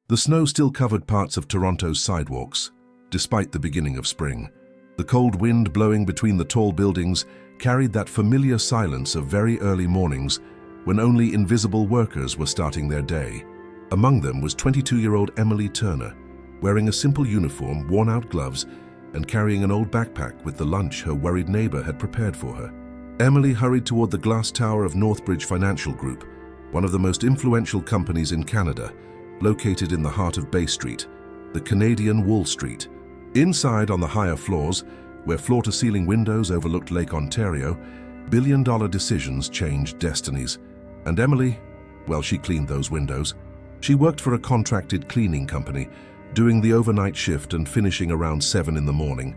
The snow still covered parts of Toronto's sidewalks, despite the beginning of spring. The cold wind blowing between the tall buildings carried that familiar silence of very early mornings when only invisible workers were starting their day. Among them was 22-year-old Emily Turner, wearing a simple uniform, worn-out gloves, and carrying an old backpack with the lunch her worried neighbor had prepared for her. Emily hurried toward the glass tower of Northbridge Financial Group, one of the most influential companies in Canada, located in the heart of Bay Street, the Canadian Wall Street. Inside, on the higher floors, where floor-to-ceiling windows overlooked Lake Ontario, billion-dollar decisions changed destinies. And Emily, well, she cleaned those windows. She worked for a contracted cleaning company, doing the overnight shift and finishing around 7 in the morning,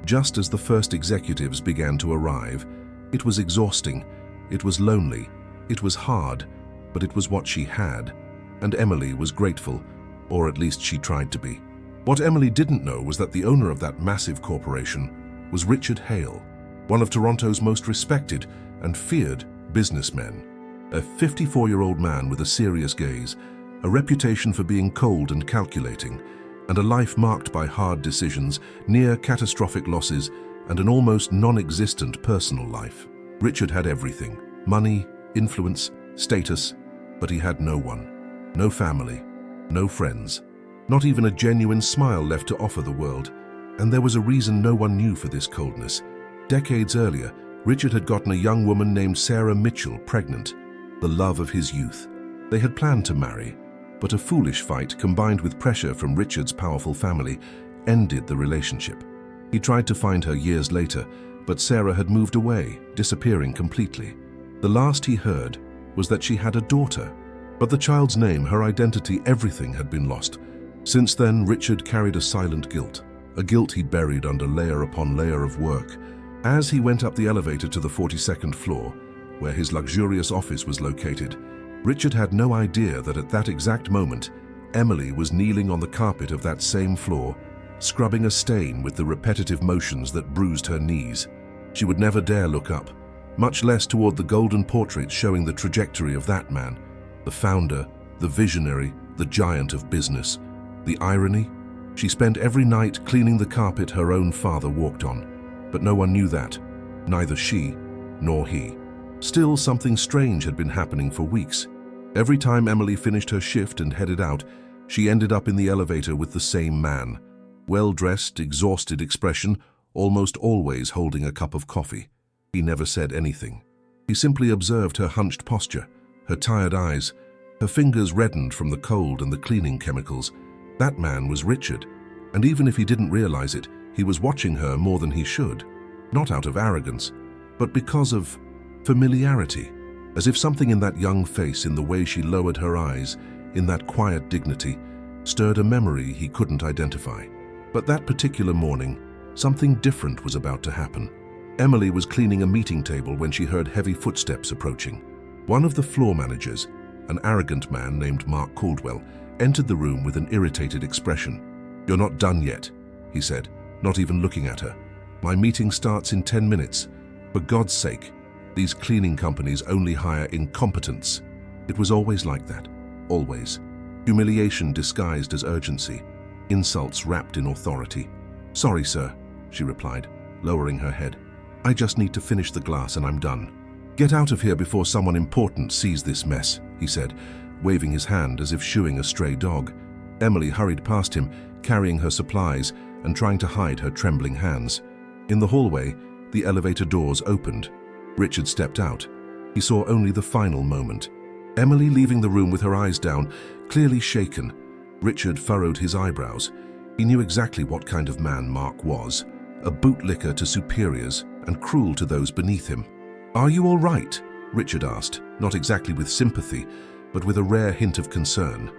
just as the first executives began to arrive. It was exhausting, it was lonely, it was hard, but it was what she had. And Emily was grateful, or at least she tried to be. What Emily didn't know was that the owner of that massive corporation was Richard Hale, one of Toronto's most respected and feared businessmen. A 54-year-old man with a serious gaze, a reputation for being cold and calculating, and a life marked by hard decisions, near catastrophic losses, and an almost non-existent personal life. Richard had everything: money, influence, status, but he had no one. No family, no friends, not even a genuine smile left to offer the world. And there was a reason no one knew for this coldness. Decades earlier, Richard had gotten a young woman named Sarah Mitchell pregnant, the love of his youth. They had planned to marry, but a foolish fight combined with pressure from Richard's powerful family ended the relationship. He tried to find her years later, but Sarah had moved away, disappearing completely. The last he heard was that she had a daughter, but the child's name, her identity, everything had been lost. Since then, Richard carried a silent guilt, a guilt he buried under layer upon layer of work. As he went up the elevator to the 42nd floor, where his luxurious office was located, Richard had no idea that at that exact moment, Emily was kneeling on the carpet of that same floor, scrubbing a stain with the repetitive motions that bruised her knees. She would never dare look up, much less toward the golden portrait showing the trajectory of that man, the founder, the visionary, the giant of business. The irony? She spent every night cleaning the carpet her own father walked on, but no one knew that, neither she nor he. Still, something strange had been happening for weeks. Every time Emily finished her shift and headed out, she ended up in the elevator with the same man. Well-dressed, exhausted expression, almost always holding a cup of coffee. He never said anything. He simply observed her hunched posture, her tired eyes, her fingers reddened from the cold and the cleaning chemicals. That man was Richard, and even if he didn't realize it, he was watching her more than he should. Not out of arrogance, but because of familiarity, as if something in that young face, in the way she lowered her eyes, in that quiet dignity, stirred a memory he couldn't identify. But that particular morning, something different was about to happen. Emily was cleaning a meeting table when she heard heavy footsteps approaching. One of the floor managers, an arrogant man named Mark Caldwell, entered the room with an irritated expression. "You're not done yet," he said, not even looking at her. "My meeting starts in 10 minutes. For God's sake, these cleaning companies only hire incompetents." It was always like that, always. Humiliation disguised as urgency, insults wrapped in authority. "Sorry, sir," she replied, lowering her head. "I just need to finish the glass and I'm done." "Get out of here before someone important sees this mess," he said, waving his hand as if shooing a stray dog. Emily hurried past him, carrying her supplies and trying to hide her trembling hands. In the hallway, the elevator doors opened. Richard stepped out. He saw only the final moment. Emily leaving the room with her eyes down, clearly shaken. Richard furrowed his eyebrows. He knew exactly what kind of man Mark was, a bootlicker to superiors and cruel to those beneath him. "Are you all right?" Richard asked, not exactly with sympathy, but with a rare hint of concern.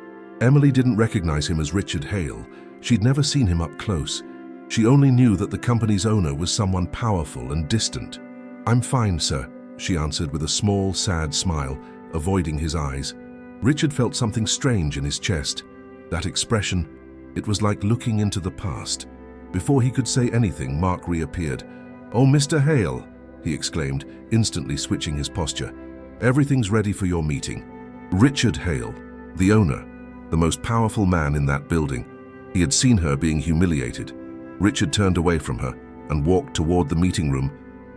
Emily didn't recognize him as Richard Hale. She'd never seen him up close. She only knew that the company's owner was someone powerful and distant. "I'm fine, sir," she answered with a small, sad smile, avoiding his eyes. Richard felt something strange in his chest. That expression, it was like looking into the past. Before he could say anything, Mark reappeared. "Oh, Mr. Hale," he exclaimed, instantly switching his posture. "Everything's ready for your meeting." Richard Hale, the owner, the most powerful man in that building. He had seen her being humiliated. Richard turned away from her and walked toward the meeting room,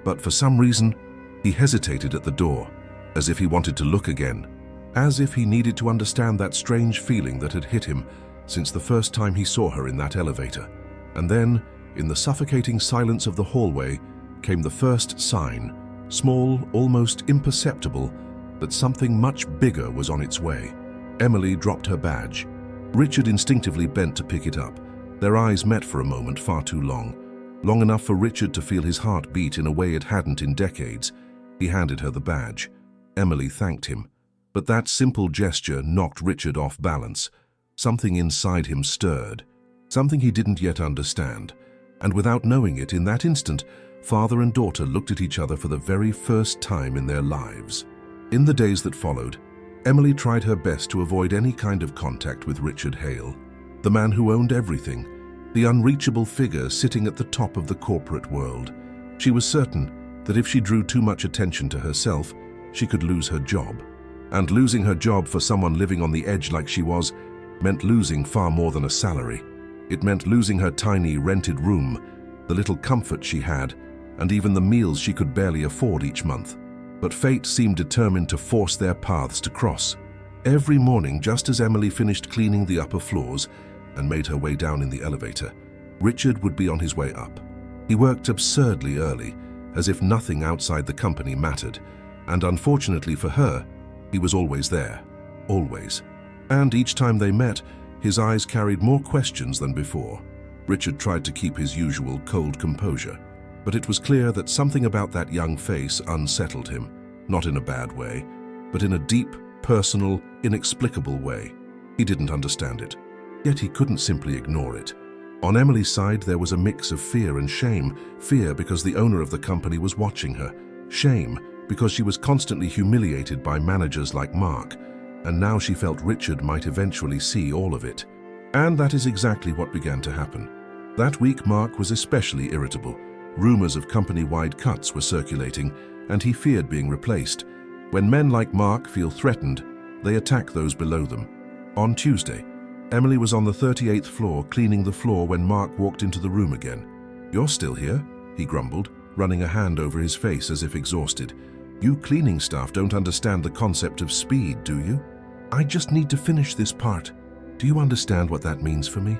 but for some reason, he hesitated at the door, as if he wanted to look again, as if he needed to understand that strange feeling that had hit him since the first time he saw her in that elevator. And then, in the suffocating silence of the hallway, came the first sign, small, almost imperceptible, that something much bigger was on its way. Emily dropped her badge. Richard instinctively bent to pick it up. Their eyes met for a moment, far too long. Long enough for Richard to feel his heart beat in a way it hadn't in decades. He handed her the badge. Emily thanked him. But that simple gesture knocked Richard off balance. Something inside him stirred. Something he didn't yet understand. And without knowing it, in that instant, father and daughter looked at each other for the very first time in their lives. In the days that followed, Emily tried her best to avoid any kind of contact with Richard Hale, the man who owned everything, the unreachable figure sitting at the top of the corporate world. She was certain that if she drew too much attention to herself, she could lose her job. And losing her job for someone living on the edge like she was meant losing far more than a salary. It meant losing her tiny rented room, the little comfort she had, and even the meals she could barely afford each month. But fate seemed determined to force their paths to cross. Every morning, just as Emily finished cleaning the upper floors and made her way down in the elevator, Richard would be on his way up. He worked absurdly early, as if nothing outside the company mattered, and unfortunately for her, he was always there, always. And each time they met, his eyes carried more questions than before. Richard tried to keep his usual cold composure, but it was clear that something about that young face unsettled him, not in a bad way, but in a deep, personal, inexplicable way. He didn't understand it, yet he couldn't simply ignore it. On Emily's side, there was a mix of fear and shame. Fear because the owner of the company was watching her. Shame because she was constantly humiliated by managers like Mark, and now she felt Richard might eventually see all of it. And that is exactly what began to happen. That week, Mark was especially irritable. Rumors of company-wide cuts were circulating, and he feared being replaced. When men like Mark feel threatened, they attack those below them. On Tuesday, Emily was on the 38th floor cleaning the floor when Mark walked into the room again. "You're still here?" he grumbled, running a hand over his face as if exhausted. "You cleaning staff don't understand the concept of speed, do you? I just need to finish this part. Do you understand what that means for me?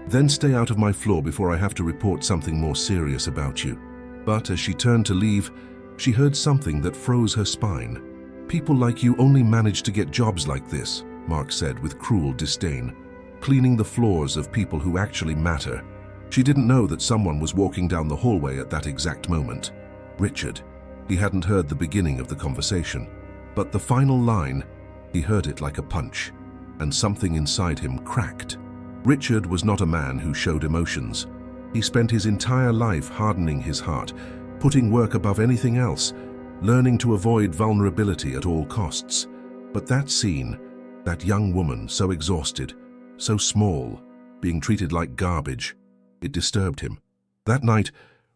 Then stay out of my floor before I have to report something more serious about you." But as she turned to leave, she heard something that froze her spine. "People like you only manage to get jobs like this," Mark said with cruel disdain. "Cleaning the floors of people who actually matter." She didn't know that someone was walking down the hallway at that exact moment. Richard. He hadn't heard the beginning of the conversation, but the final line, he heard it like a punch, and something inside him cracked. Richard was not a man who showed emotions. He spent his entire life hardening his heart, putting work above anything else, learning to avoid vulnerability at all costs. But that scene, that young woman so exhausted, so small, being treated like garbage, it disturbed him. That night,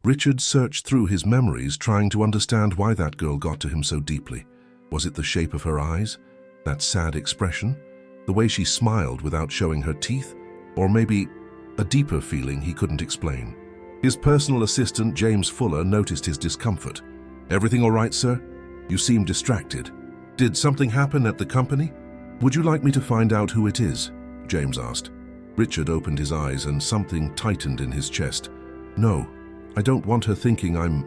Richard searched through his memories trying to understand why that girl got to him so deeply. Was it the shape of her eyes? That sad expression? The way she smiled without showing her teeth? Or maybe a deeper feeling he couldn't explain? His personal assistant, James Fuller, noticed his discomfort. "Everything all right, sir? You seem distracted. Did something happen at the company? Would you like me to find out who it is?" James asked. Richard opened his eyes and something tightened in his chest. "No, I don't want her thinking I'm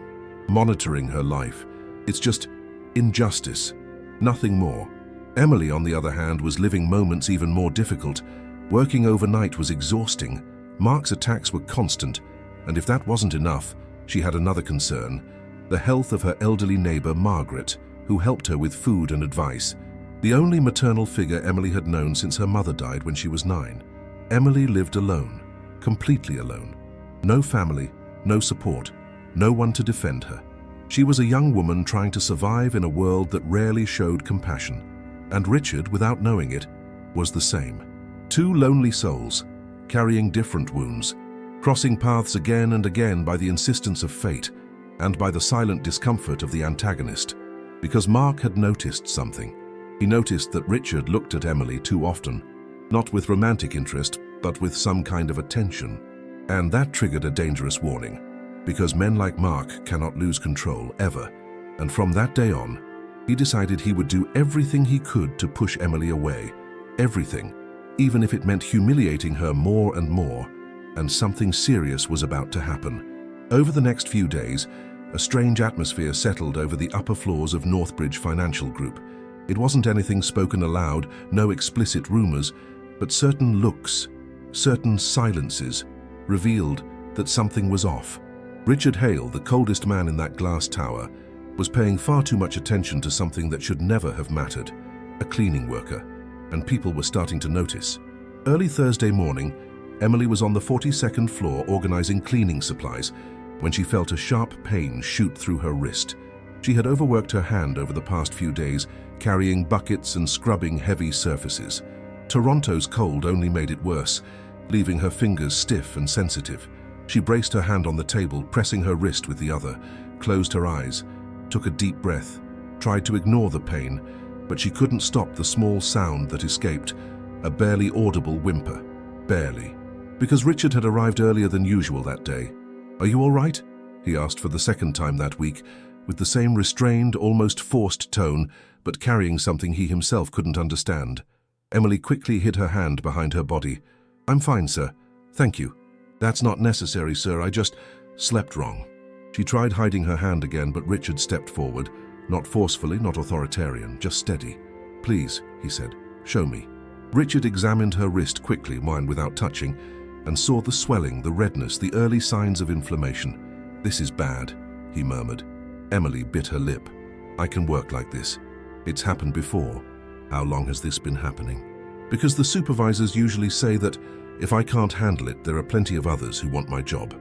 monitoring her life. It's just injustice, nothing more." Emily, on the other hand, was living moments even more difficult. Working overnight was exhausting. Mark's attacks were constant, and if that wasn't enough, she had another concern: the health of her elderly neighbor, Margaret, who helped her with food and advice. The only maternal figure Emily had known since her mother died when she was 9. Emily lived alone, completely alone. No family, no support, no one to defend her. She was a young woman trying to survive in a world that rarely showed compassion. And Richard, without knowing it, was the same. Two lonely souls, carrying different wounds, crossing paths again and again by the insistence of fate and by the silent discomfort of the antagonist. Because Mark had noticed something. He noticed that Richard looked at Emily too often. Not with romantic interest, but with some kind of attention. And that triggered a dangerous warning, because men like Mark cannot lose control, ever. And from that day on, he decided he would do everything he could to push Emily away. Everything, even if it meant humiliating her more and more. And something serious was about to happen. Over the next few days, a strange atmosphere settled over the upper floors of Northbridge Financial Group. It wasn't anything spoken aloud, no explicit rumors, but certain looks, certain silences, revealed that something was off. Richard Hale, the coldest man in that glass tower, was paying far too much attention to something that should never have mattered, a cleaning worker, and people were starting to notice. Early Thursday morning, Emily was on the 42nd floor organizing cleaning supplies when she felt a sharp pain shoot through her wrist. She had overworked her hand over the past few days, carrying buckets and scrubbing heavy surfaces. Toronto's cold only made it worse, leaving her fingers stiff and sensitive. She braced her hand on the table, pressing her wrist with the other, closed her eyes, took a deep breath, tried to ignore the pain, but she couldn't stop the small sound that escaped, a barely audible whimper. Barely. Because Richard had arrived earlier than usual that day. "Are you all right?" he asked for the second time that week, with the same restrained, almost forced tone, but carrying something he himself couldn't understand. Emily quickly hid her hand behind her body. "I'm fine, sir. Thank you." "That's not necessary, sir. I just slept wrong." She tried hiding her hand again, but Richard stepped forward, not forcefully, not authoritarian, just steady. "Please," he said, "show me." Richard examined her wrist quickly, mine without touching, and saw the swelling, the redness, the early signs of inflammation. "This is bad," he murmured. Emily bit her lip. "I can work like this. It's happened before." "How long has this been happening?" "Because the supervisors usually say that if I can't handle it, there are plenty of others who want my job."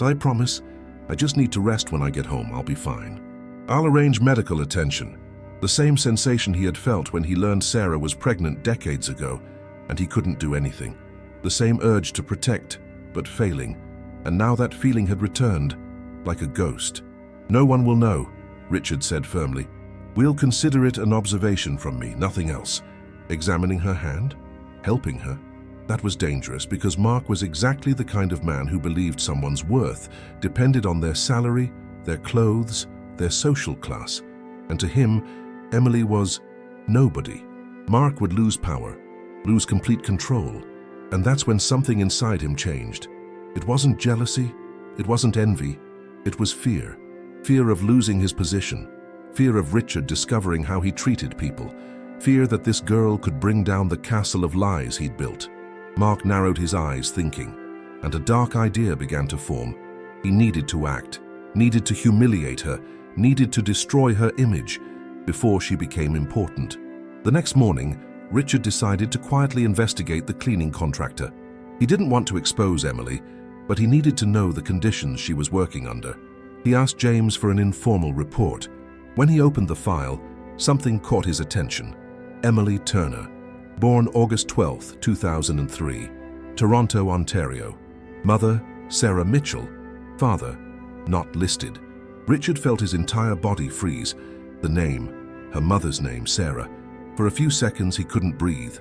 "I promise. I just need to rest when I get home. I'll be fine." "I'll arrange medical attention." The same sensation he had felt when he learned Sarah was pregnant decades ago, and he couldn't do anything. The same urge to protect, but failing. And now that feeling had returned, like a ghost. "No one will know," Richard said firmly. "We'll consider it an observation from me, nothing else." Examining her hand? Helping her? That was dangerous, because Mark was exactly the kind of man who believed someone's worth depended on their salary, their clothes, their social class. And to him, Emily was nobody. Mark would lose power, lose complete control, and that's when something inside him changed. It wasn't jealousy, it wasn't envy, it was fear. Fear of losing his position, fear of Richard discovering how he treated people, fear that this girl could bring down the castle of lies he'd built. Mark narrowed his eyes, thinking, and a dark idea began to form. He needed to act, needed to humiliate her, needed to destroy her image before she became important. The next morning, Richard decided to quietly investigate the cleaning contractor. He didn't want to expose Emily, but he needed to know the conditions she was working under. He asked James for an informal report. When he opened the file, something caught his attention. Emily Turner, born August 12, 2003, Toronto, Ontario. Mother, Sarah Mitchell. Father, not listed. Richard felt his entire body freeze. The name, her mother's name, Sarah. For a few seconds he couldn't breathe.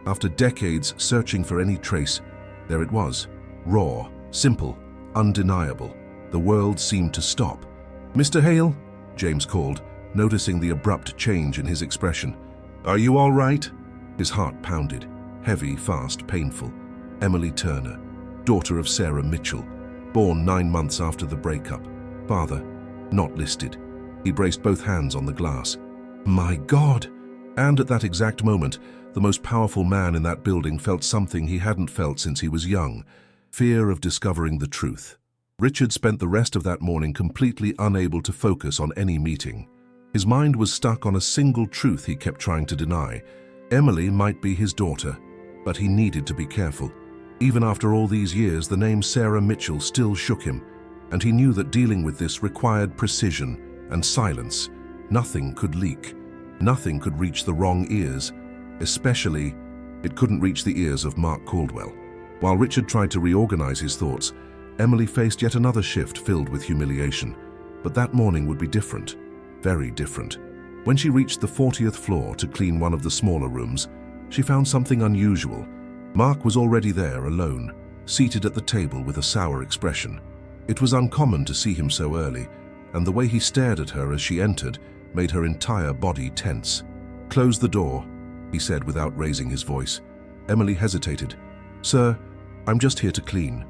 After decades searching for any trace, there it was. Raw, simple, undeniable. The world seemed to stop. "Mr. Hale?" James called, noticing the abrupt change in his expression. "Are you all right?" His heart pounded. Heavy, fast, painful. Emily Turner, daughter of Sarah Mitchell, born 9 months after the breakup. Father, not listed. He braced both hands on the glass. My God! And at that exact moment, the most powerful man in that building felt something he hadn't felt since he was young. Fear of discovering the truth. Richard spent the rest of that morning completely unable to focus on any meeting. His mind was stuck on a single truth he kept trying to deny. Emily might be his daughter, but he needed to be careful. Even after all these years, the name Sarah Mitchell still shook him, and he knew that dealing with this required precision and silence. Nothing could leak. Nothing could reach the wrong ears. Especially, it couldn't reach the ears of Mark Caldwell. While Richard tried to reorganize his thoughts, Emily faced yet another shift filled with humiliation. But that morning would be different. Very different. When she reached the 40th floor to clean one of the smaller rooms, She found something unusual. Mark was already there, alone, seated at the table with a sour expression. It was uncommon to see him so early, and the way he stared at her as she entered made her entire body tense. "Close the door," he said without raising his voice. Emily hesitated. "Sir, I'm just here to clean.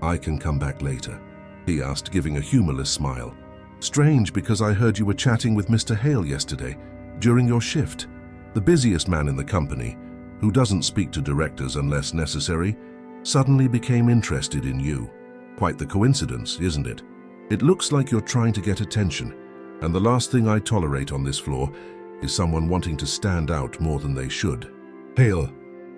I can come back later," he asked, giving a humorless smile. "Strange, because I heard you were chatting with Mr. Hale yesterday, during your shift. The busiest man in the company, who doesn't speak to directors unless necessary, suddenly became interested in you. Quite the coincidence, isn't it? It looks like you're trying to get attention, and the last thing I tolerate on this floor is someone wanting to stand out more than they should. Hale,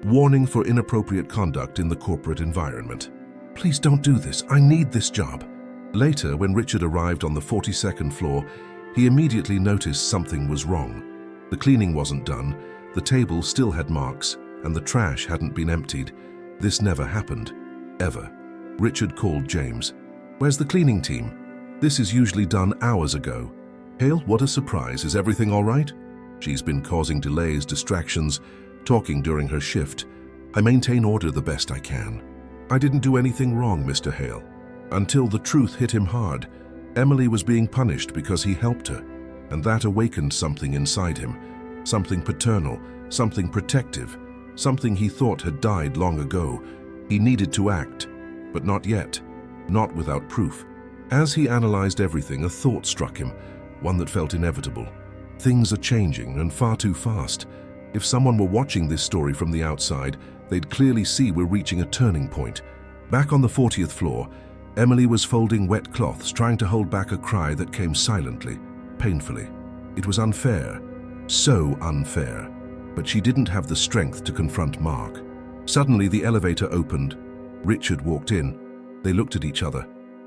warning for inappropriate conduct in the corporate environment. Please don't do this. I need this job." Later, when Richard arrived on the 42nd floor, he immediately noticed something was wrong. The cleaning wasn't done, the table still had marks, and the trash hadn't been emptied. This never happened. Ever. Richard called James. "Where's the cleaning team? This is usually done hours ago." "Hale, what a surprise. Is everything all right?" "She's been causing delays, distractions, talking during her shift. I maintain order the best I can." "I didn't do anything wrong, Mr. Hale." Until the truth hit him hard. Emily was being punished because he helped her, and that awakened something inside him, something paternal, something protective, something he thought had died long ago. He needed to act, but not yet, not without proof. As he analyzed everything, a thought struck him, one that felt inevitable. Things are changing, and far too fast. If someone were watching this story from the outside, they'd clearly see we're reaching a turning point. Back on the 40th floor, Emily was folding wet cloths, trying to hold back a cry that came silently, painfully. It was unfair, so unfair, but she didn't have the strength to confront Mark. Suddenly, the elevator opened. Richard walked in. They looked at each other.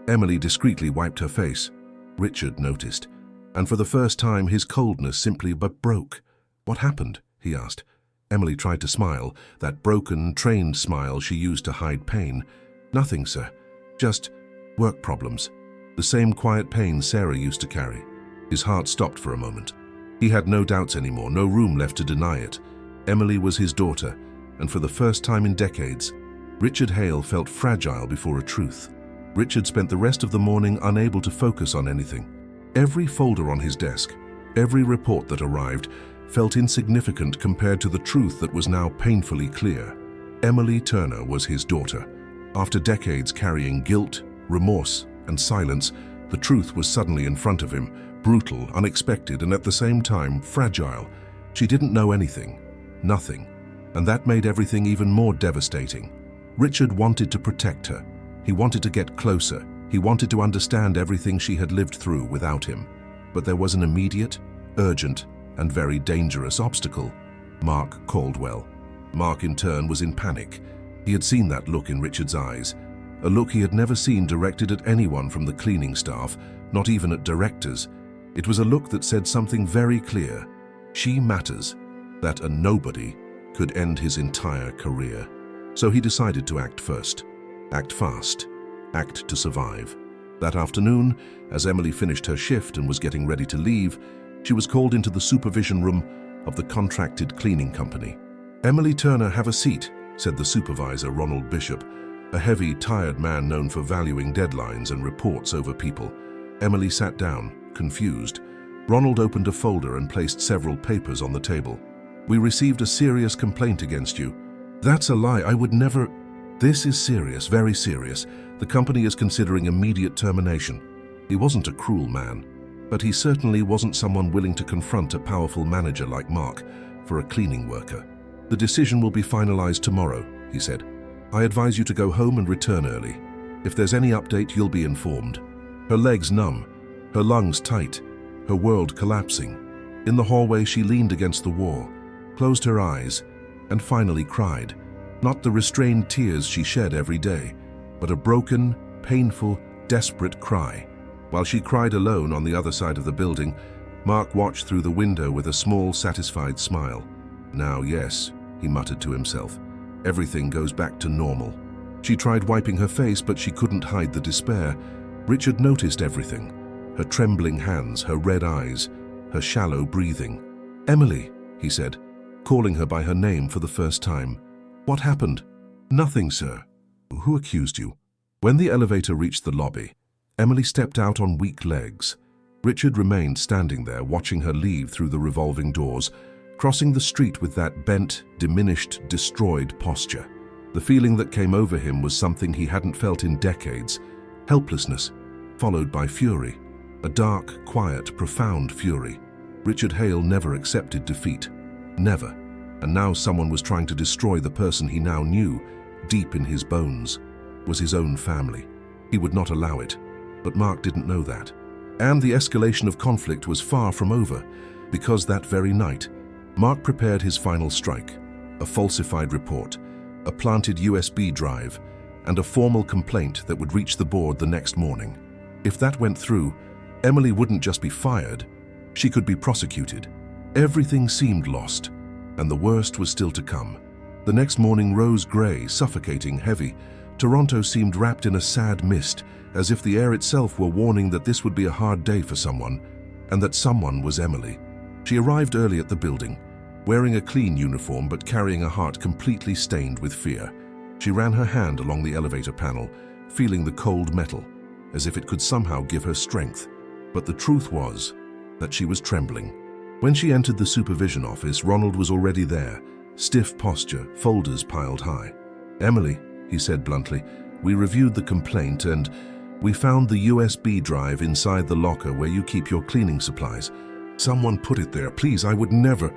Emily discreetly wiped her face. Richard noticed, and for the first time his coldness simply broke. "What happened?" he asked. Emily tried to smile, that broken, trained smile she used to hide pain. "Nothing, sir. Just work problems. The same quiet pain Sarah used to carry." His heart stopped for a moment. He had no doubts anymore, no room left to deny it. Emily was his daughter, and for the first time in decades, Richard Hale felt fragile before a truth. Richard spent the rest of the morning unable to focus on anything. Every folder on his desk, every report that arrived, felt insignificant compared to the truth that was now painfully clear. Emily Turner was his daughter. After decades carrying guilt, remorse, and silence, the truth was suddenly in front of him, brutal, unexpected, and at the same time fragile. She didn't know anything, nothing, and that made everything even more devastating. Richard wanted to protect her. He wanted to get closer. He wanted to understand everything she had lived through without him. But there was an immediate, urgent, and very dangerous obstacle: Mark Caldwell. Mark, in turn, was in panic. He had seen that look in Richard's eyes, a look he had never seen directed at anyone from the cleaning staff, not even at directors. It was a look that said something very clear: she matters, that a nobody could end his entire career. So he decided to act first, act fast, act to survive. That afternoon, as Emily finished her shift and was getting ready to leave, she was called into the supervision room of the contracted cleaning company. "Emily Turner, have a seat," said the supervisor, Ronald Bishop, a heavy, tired man known for valuing deadlines and reports over people. Emily sat down, confused. Ronald opened a folder and placed several papers on the table. "We received a serious complaint against you." "That's a lie. I would never..." "This is serious, very serious. The company is considering immediate termination." He wasn't a cruel man, but he certainly wasn't someone willing to confront a powerful manager like Mark for a cleaning worker. "The decision will be finalized tomorrow," he said. "I advise you to go home and return early. If there's any update, you'll be informed." Her legs numb, her lungs tight, her world collapsing. In the hallway, she leaned against the wall, closed her eyes, and finally cried. Not the restrained tears she shed every day, but a broken, painful, desperate cry. While she cried alone on the other side of the building, Mark watched through the window with a small, satisfied smile. "Now, yes," he muttered to himself, "everything goes back to normal." She tried wiping her face, but she couldn't hide the despair. Richard noticed everything: her trembling hands, her red eyes, her shallow breathing. "Emily," he said, calling her by her name for the first time. "What happened?" "Nothing, sir." "Who accused you?" When the elevator reached the lobby, Emily stepped out on weak legs. Richard remained standing there, watching her leave through the revolving doors, crossing the street with that bent, diminished, destroyed posture. The feeling that came over him was something he hadn't felt in decades. Helplessness, followed by fury. A dark, quiet, profound fury. Richard Hale never accepted defeat. Never. And now someone was trying to destroy the person he now knew, deep in his bones, was his own family. He would not allow it. But Mark didn't know that. And the escalation of conflict was far from over, because that very night, Mark prepared his final strike, a falsified report, a planted USB drive, and a formal complaint that would reach the board the next morning. If that went through, Emily wouldn't just be fired, she could be prosecuted. Everything seemed lost, and the worst was still to come. The next morning rose gray, suffocating, heavy. Toronto seemed wrapped in a sad mist, as if the air itself were warning that this would be a hard day for someone, and that someone was Emily. She arrived early at the building, wearing a clean uniform but carrying a heart completely stained with fear. She ran her hand along the elevator panel, feeling the cold metal, as if it could somehow give her strength. But the truth was that she was trembling. When she entered the supervision office, Ronald was already there, stiff posture, folders piled high. "Emily," he said bluntly, "we reviewed the complaint and we found the USB drive inside the locker where you keep your cleaning supplies. Someone put it there. Please, I would never.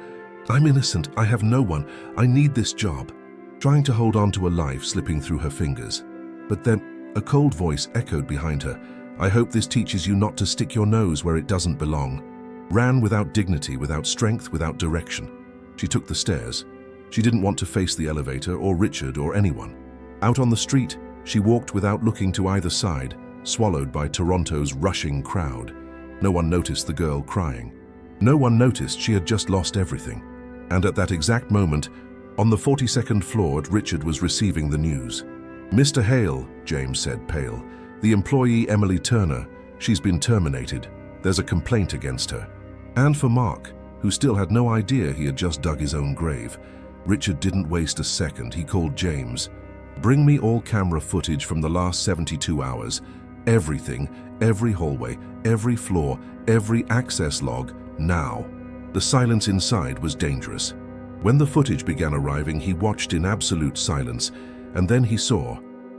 I'm innocent. I have no one. I need this job." Trying to hold on to a life slipping through her fingers. But then a cold voice echoed behind her. "I hope this teaches you not to stick your nose where it doesn't belong." Ran without dignity, without strength, without direction. She took the stairs. She didn't want to face the elevator or Richard or anyone. Out on the street, she walked without looking to either side, swallowed by Toronto's rushing crowd. No one noticed the girl crying. No one noticed she had just lost everything. And at that exact moment, on the 42nd floor, Richard was receiving the news. "Mr. Hale," James said, pale. "The employee Emily Turner, she's been terminated. There's a complaint against her." And for Mark, who still had no idea he had just dug his own grave, Richard didn't waste a second. He called James. "Bring me all camera footage from the last 72 hours. Everything, every hallway, every floor, every access log, now." The silence inside was dangerous. When the footage began arriving, he watched in absolute silence, and then he saw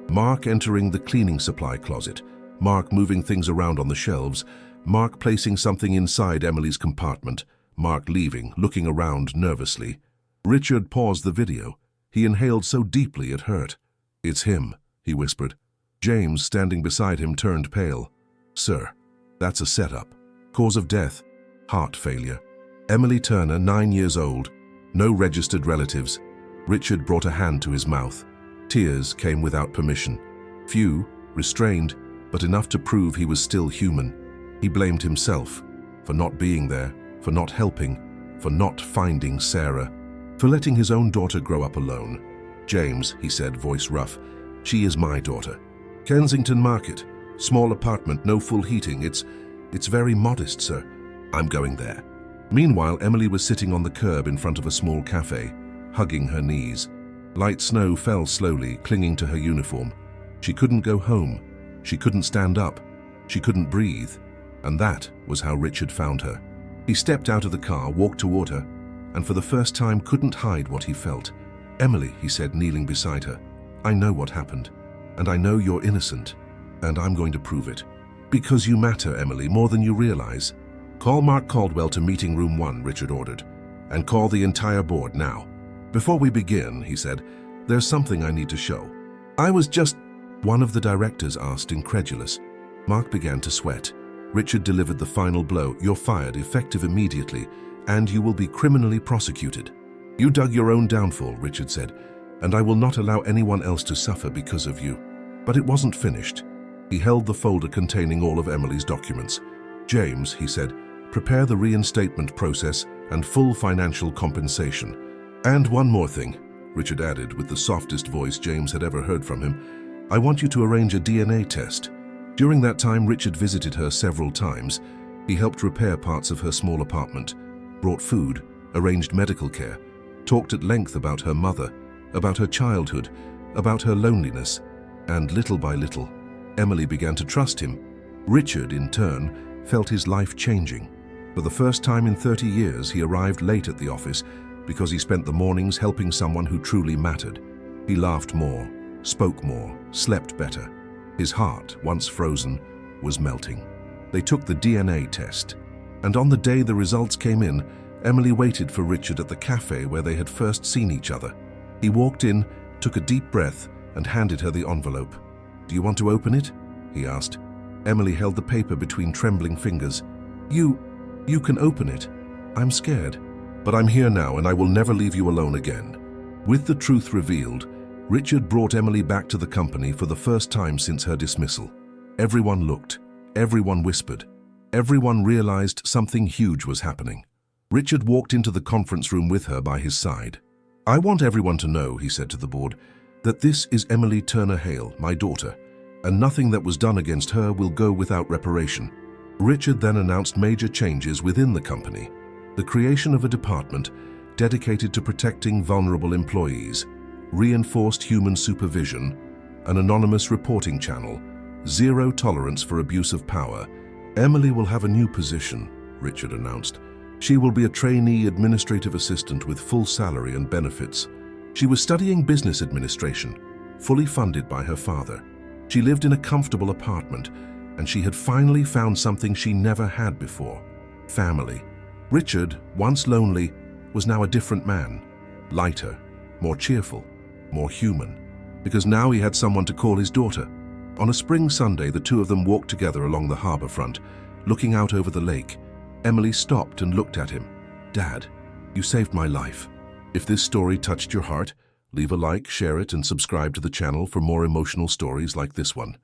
Mark entering the cleaning supply closet, Mark moving things around on the shelves, Mark placing something inside Emily's compartment, Mark leaving, looking around nervously. Richard paused the video. He inhaled so deeply it hurt. "It's him," he whispered. James, standing beside him, turned pale. "Sir, that's a setup. Cause of death, heart failure. Emily Turner, 9 years old. No registered relatives." Richard brought a hand to his mouth. Tears came without permission. Few, restrained, but enough to prove he was still human. He blamed himself for not being there, for not helping, for not finding Sarah, for letting his own daughter grow up alone. "James," he said, voice rough, "she is my daughter. Kensington Market, small apartment, no full heating. It's very modest, sir. I'm going there." Meanwhile, Emily was sitting on the curb in front of a small cafe, hugging her knees. Light snow fell slowly, clinging to her uniform. She couldn't go home. She couldn't stand up. She couldn't breathe. And that was how Richard found her. He stepped out of the car, walked toward her, and for the first time couldn't hide what he felt. "Emily," he said, kneeling beside her, "I know what happened, and I know you're innocent, and I'm going to prove it. Because you matter, Emily, more than you realize. Call Mark Caldwell to meeting room 1, Richard ordered, and call the entire board now. Before we begin," he said, "there's something I need to show." "I was just—" one of the directors asked, incredulous. Mark began to sweat. Richard delivered the final blow. "You're fired, effective immediately, and you will be criminally prosecuted." "You dug your own downfall," Richard said, "and I will not allow anyone else to suffer because of you." But it wasn't finished. He held the folder containing all of Emily's documents. "James," he said, "prepare the reinstatement process and full financial compensation. And one more thing," Richard added with the softest voice James had ever heard from him, "I want you to arrange a DNA test." During that time, Richard visited her several times. He helped repair parts of her small apartment, brought food, arranged medical care. talked at length about her mother, about her childhood, about her loneliness, and little by little, Emily began to trust him. Richard, in turn, felt his life changing. For the first time in 30 years, he arrived late at the office because he spent the mornings helping someone who truly mattered. He laughed more, spoke more, slept better. His heart, once frozen, was melting. They took the DNA test, and on the day the results came in, Emily waited for Richard at the cafe where they had first seen each other. He walked in, took a deep breath, and handed her the envelope. "Do you want to open it?" he asked. Emily held the paper between trembling fingers. You can open it. I'm scared. But I'm here now, and I will never leave you alone again." With the truth revealed, Richard brought Emily back to the company for the first time since her dismissal. Everyone looked. Everyone whispered. Everyone realized something huge was happening. Richard walked into the conference room with her by his side. "I want everyone to know," he said to the board, "that this is Emily Turner Hale, my daughter, and nothing that was done against her will go without reparation." Richard then announced major changes within the company: the creation of a department dedicated to protecting vulnerable employees, reinforced human supervision, an anonymous reporting channel, zero tolerance for abuse of power. "Emily will have a new position," Richard announced. "She will be a trainee administrative assistant with full salary and benefits. She was studying business administration, fully funded by her father. She lived in a comfortable apartment, and she had finally found something she never had before: family." Richard, once lonely, was now a different man, lighter, more cheerful, more human, because now he had someone to call his daughter. On a spring Sunday, the two of them walked together along the harbor front, looking out over the lake. Emily stopped and looked at him. "Dad, you saved my life." If this story touched your heart, leave a like, share it, and subscribe to the channel for more emotional stories like this one.